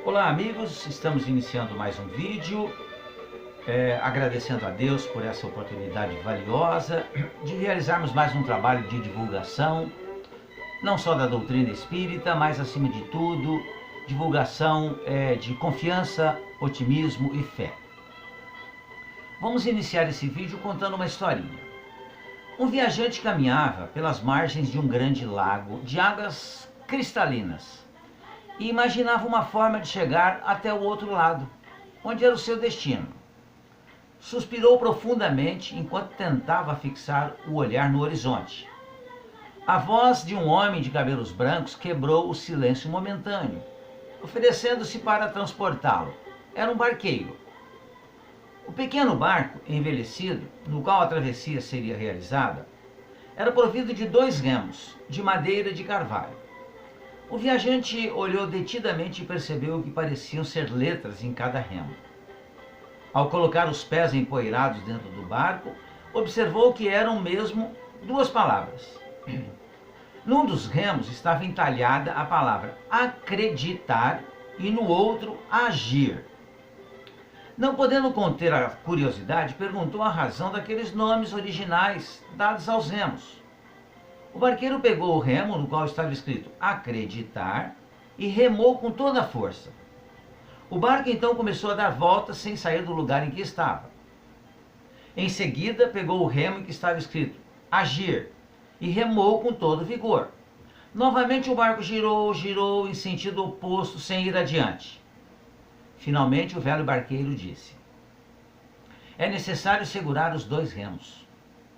Olá amigos, estamos iniciando mais um vídeo, agradecendo a Deus por essa oportunidade valiosa de realizarmos mais um trabalho de divulgação, não só da doutrina espírita, mas acima de tudo, divulgação de confiança, otimismo e fé. Vamos iniciar esse vídeo contando uma historinha. Um viajante caminhava pelas margens de um grande lago de águas cristalinas e imaginava uma forma de chegar até o outro lado, onde era o seu destino. Suspirou profundamente enquanto tentava fixar o olhar no horizonte. A voz de um homem de cabelos brancos quebrou o silêncio momentâneo, oferecendo-se para transportá-lo. Era um barqueiro. O pequeno barco, envelhecido, no qual a travessia seria realizada, era provido de 2 remos, de madeira de carvalho. O viajante olhou detidamente e percebeu que pareciam ser letras em cada remo. Ao colocar os pés empoeirados dentro do barco, observou que eram mesmo 2 palavras. Num dos remos estava entalhada a palavra acreditar e no outro agir. Não podendo conter a curiosidade, perguntou a razão daqueles nomes originais dados aos remos. O barqueiro pegou o remo no qual estava escrito acreditar e remou com toda a força. O barco então começou a dar voltas sem sair do lugar em que estava. Em seguida, pegou o remo em que estava escrito agir e remou com todo vigor. Novamente o barco girou em sentido oposto sem ir adiante. Finalmente o velho barqueiro disse: é necessário segurar os 2 remos,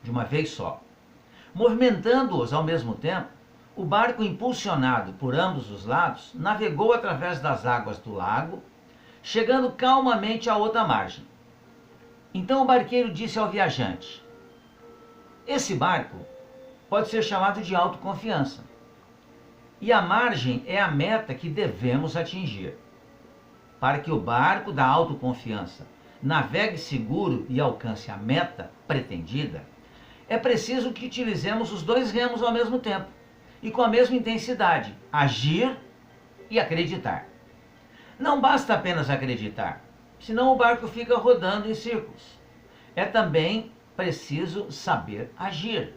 de uma vez só. Movimentando-os ao mesmo tempo, o barco, impulsionado por ambos os lados, navegou através das águas do lago, chegando calmamente à outra margem. Então o barqueiro disse ao viajante: esse barco pode ser chamado de autoconfiança, e a margem é a meta que devemos atingir. Para que o barco da autoconfiança navegue seguro e alcance a meta pretendida, é preciso que utilizemos os 2 remos ao mesmo tempo e com a mesma intensidade, agir e acreditar. Não basta apenas acreditar, senão o barco fica rodando em círculos. É também preciso saber agir,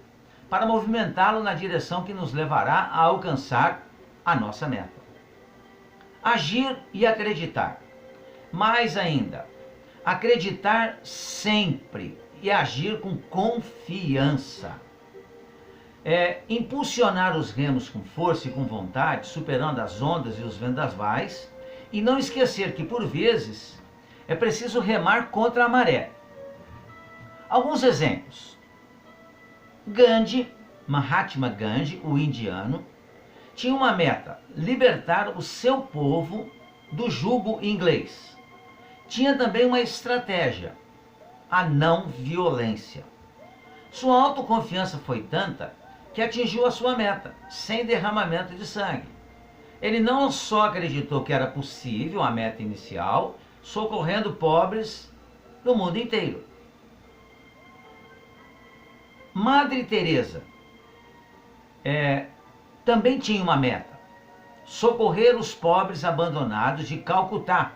para movimentá-lo na direção que nos levará a alcançar a nossa meta. Agir e acreditar. Mais ainda, acreditar sempre e agir com confiança. Impulsionar os remos com força e com vontade, superando as ondas e os vendavais, e não esquecer que, por vezes, é preciso remar contra a maré. Alguns exemplos. Mahatma Gandhi, o indiano, tinha uma meta: libertar o seu povo do jugo inglês. Tinha também uma estratégia: a não violência. Sua autoconfiança foi tanta que atingiu a sua meta, sem derramamento de sangue. Ele não só acreditou que era possível a meta inicial, socorrendo pobres do mundo inteiro. Madre Teresa também tinha uma meta: socorrer os pobres abandonados de Calcutá,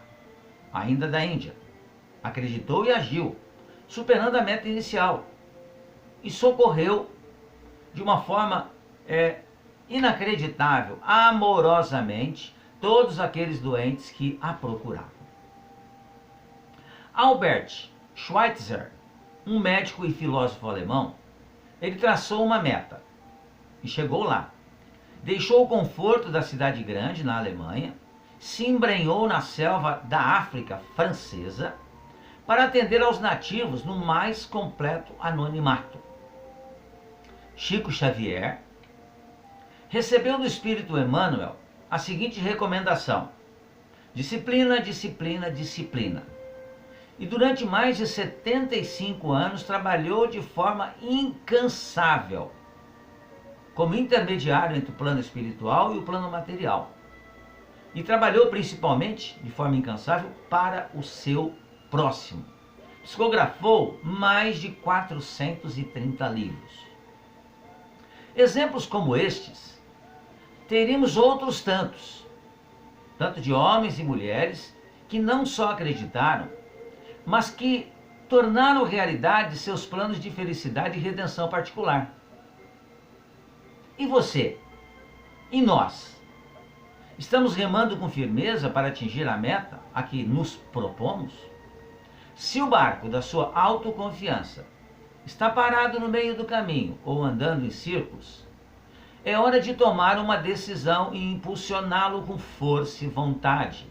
ainda da Índia. Acreditou e agiu, superando a meta inicial, e socorreu de uma forma inacreditável, amorosamente, todos aqueles doentes que a procuravam. Albert Schweitzer, um médico e filósofo alemão, ele traçou uma meta e chegou lá. Deixou o conforto da cidade grande na Alemanha, se embrenhou na selva da África francesa para atender aos nativos no mais completo anonimato. Chico Xavier recebeu do Espírito Emmanuel a seguinte recomendação: disciplina, disciplina, disciplina. E durante mais de 75 anos trabalhou de forma incansável como intermediário entre o plano espiritual e o plano material. E trabalhou principalmente, de forma incansável, para o seu próximo. Psicografou mais de 430 livros. Exemplos como estes, teríamos outros tantos. tanto de homens e mulheres, que não só acreditaram, mas que tornaram realidade seus planos de felicidade e redenção particular. E você? E nós? Estamos remando com firmeza para atingir a meta a que nos propomos? Se o barco da sua autoconfiança está parado no meio do caminho ou andando em círculos, é hora de tomar uma decisão e impulsioná-lo com força e vontade.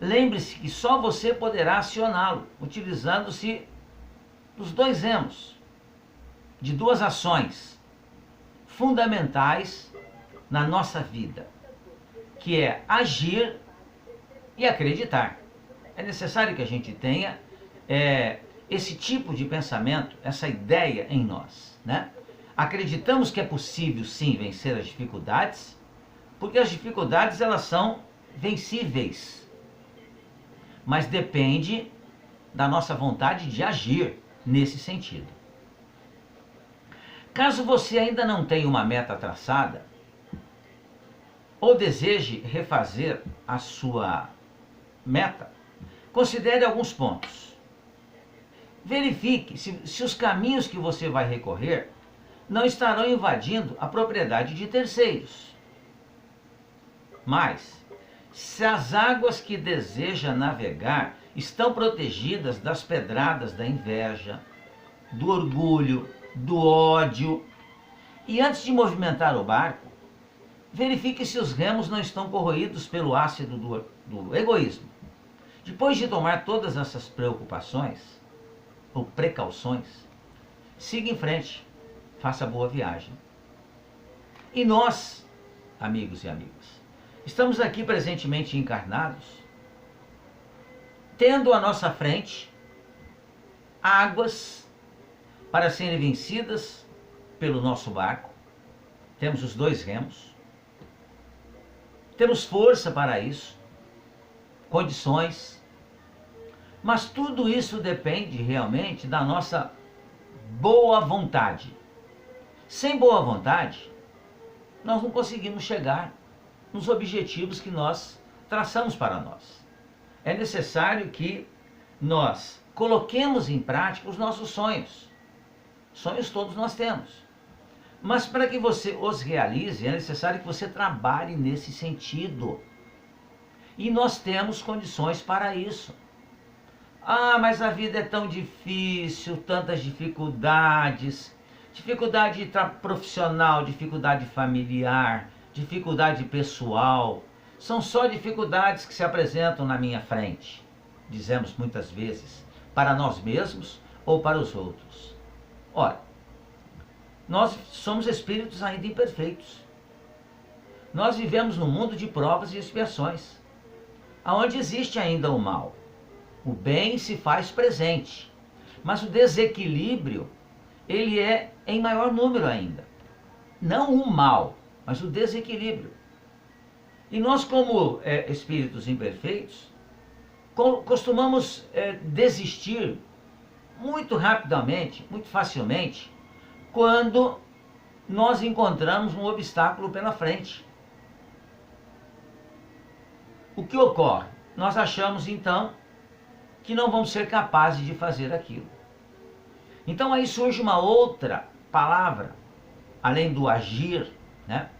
Lembre-se que só você poderá acioná-lo, utilizando-se dos dois remos, de duas ações fundamentais na nossa vida, que é agir e acreditar. É necessário que a gente tenha esse tipo de pensamento, essa ideia em nós, né? Acreditamos que é possível sim vencer as dificuldades, porque as dificuldades elas são vencíveis, mas depende da nossa vontade de agir nesse sentido. Caso você ainda não tenha uma meta traçada, ou deseje refazer a sua meta, considere alguns pontos. Verifique se os caminhos que você vai recorrer não estarão invadindo a propriedade de terceiros. Mas, se as águas que deseja navegar estão protegidas das pedradas da inveja, do orgulho, do ódio, e antes de movimentar o barco, verifique se os remos não estão corroídos pelo ácido do egoísmo. Depois de tomar todas essas preocupações, ou precauções, siga em frente, faça boa viagem. E nós, amigos e amigas, estamos aqui presentemente encarnados, tendo à nossa frente águas para serem vencidas pelo nosso barco. Temos os dois remos, temos força para isso, condições, mas tudo isso depende realmente da nossa boa vontade. Sem boa vontade, nós não conseguimos chegar nos objetivos que nós traçamos para nós. É necessário que nós coloquemos em prática os nossos sonhos. Sonhos todos nós temos. Mas para que você os realize, é necessário que você trabalhe nesse sentido. E nós temos condições para isso. Ah, mas a vida é tão difícil, tantas dificuldades. Dificuldade profissional, dificuldade familiar, dificuldade pessoal. São só dificuldades que se apresentam na minha frente. Dizemos muitas vezes, para nós mesmos ou para os outros. Ora, nós somos espíritos ainda imperfeitos. Nós vivemos num mundo de provas e expiações, aonde existe ainda o mal. O bem se faz presente, mas o desequilíbrio, ele é em maior número ainda. Não o mal, mas o desequilíbrio. E nós, como espíritos imperfeitos, costumamos desistir muito rapidamente, muito facilmente, quando nós encontramos um obstáculo pela frente. O que ocorre? Nós achamos então que não vamos ser capazes de fazer aquilo. Então aí surge uma outra palavra, além do agir, né?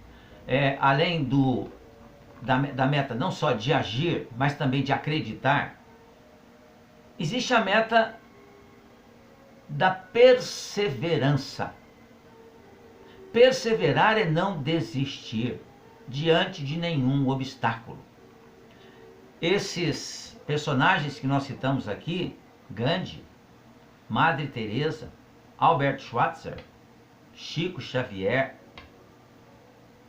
Além da meta não só de agir, mas também de acreditar. Existe a meta da perseverança. Perseverar é não desistir diante de nenhum obstáculo. Esses personagens que nós citamos aqui, Gandhi, Madre Teresa, Albert Schweitzer, Chico Xavier,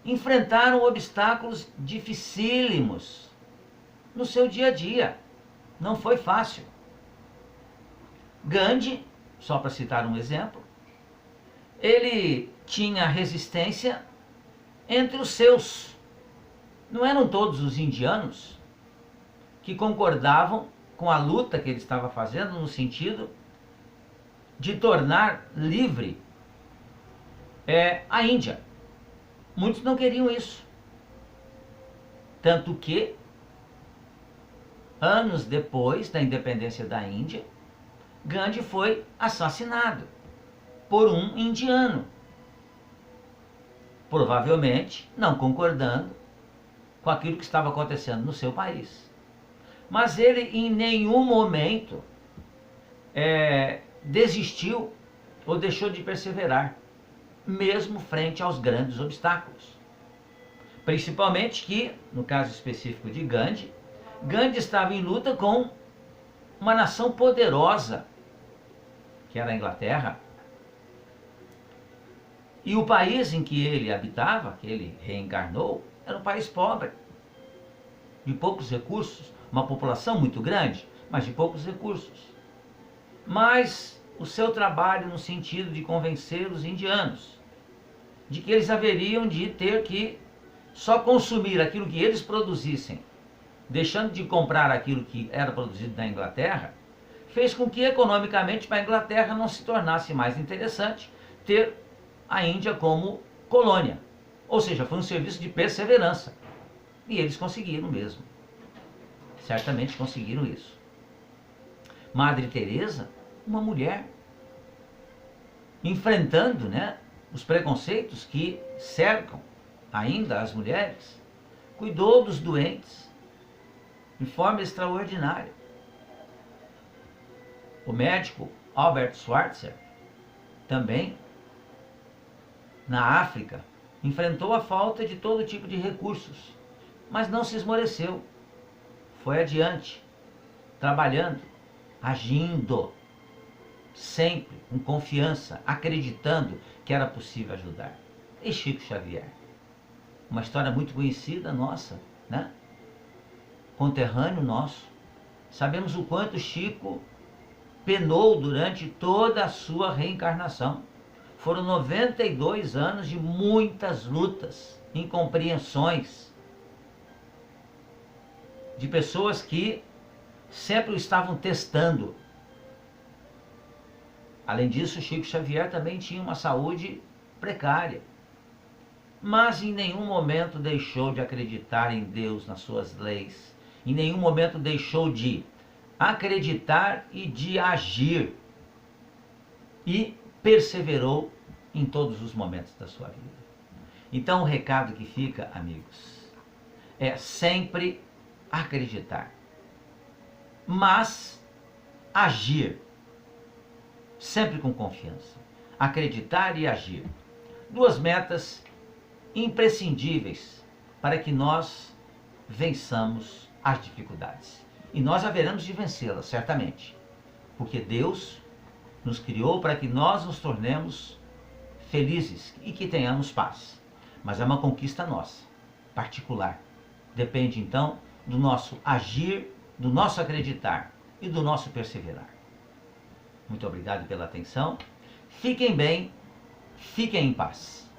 enfrentaram obstáculos dificílimos no seu dia a dia. Não foi fácil. Gandhi, só para citar um exemplo, ele tinha resistência entre os seus. Não eram todos os indianos que concordavam com a luta que ele estava fazendo no sentido de tornar livre a Índia. Muitos não queriam isso. Tanto que anos depois da independência da Índia, Gandhi foi assassinado por um indiano, provavelmente não concordando com aquilo que estava acontecendo no seu país. Mas ele em nenhum momento desistiu ou deixou de perseverar, mesmo frente aos grandes obstáculos. Principalmente que, no caso específico de Gandhi, Gandhi estava em luta com uma nação poderosa, que era a Inglaterra, e o país em que ele habitava, que ele reencarnou, era um país pobre, de poucos recursos, uma população muito grande, mas de poucos recursos. Mas o seu trabalho no sentido de convencer os indianos de que eles haveriam de ter que só consumir aquilo que eles produzissem, deixando de comprar aquilo que era produzido na Inglaterra, fez com que economicamente para a Inglaterra não se tornasse mais interessante ter a Índia como colônia. Ou seja, foi um serviço de perseverança. E eles conseguiram mesmo. Certamente conseguiram isso. Madre Teresa, uma mulher, enfrentando, os preconceitos que cercam ainda as mulheres, cuidou dos doentes de forma extraordinária. O médico Albert Schweitzer, também na África, enfrentou a falta de todo tipo de recursos, mas não se esmoreceu. Foi adiante, trabalhando, agindo, sempre com confiança, acreditando que era possível ajudar. E Chico Xavier, uma história muito conhecida nossa, conterrâneo nosso. Sabemos o quanto Chico penou durante toda a sua reencarnação. Foram 92 anos de muitas lutas, incompreensões, de pessoas que sempre o estavam testando. Além disso, Chico Xavier também tinha uma saúde precária, mas em nenhum momento deixou de acreditar em Deus, nas suas leis. Em nenhum momento deixou de acreditar e de agir. E perseverou em todos os momentos da sua vida. Então o recado que fica, amigos, é sempre acreditar, mas agir, sempre com confiança. Acreditar e agir. Duas metas imprescindíveis para que nós vençamos as dificuldades. E nós haveremos de vencê-las, certamente, porque Deus nos criou para que nós nos tornemos felizes e que tenhamos paz. Mas é uma conquista nossa, particular. Depende então do nosso agir, do nosso acreditar e do nosso perseverar. Muito obrigado pela atenção. Fiquem bem, fiquem em paz.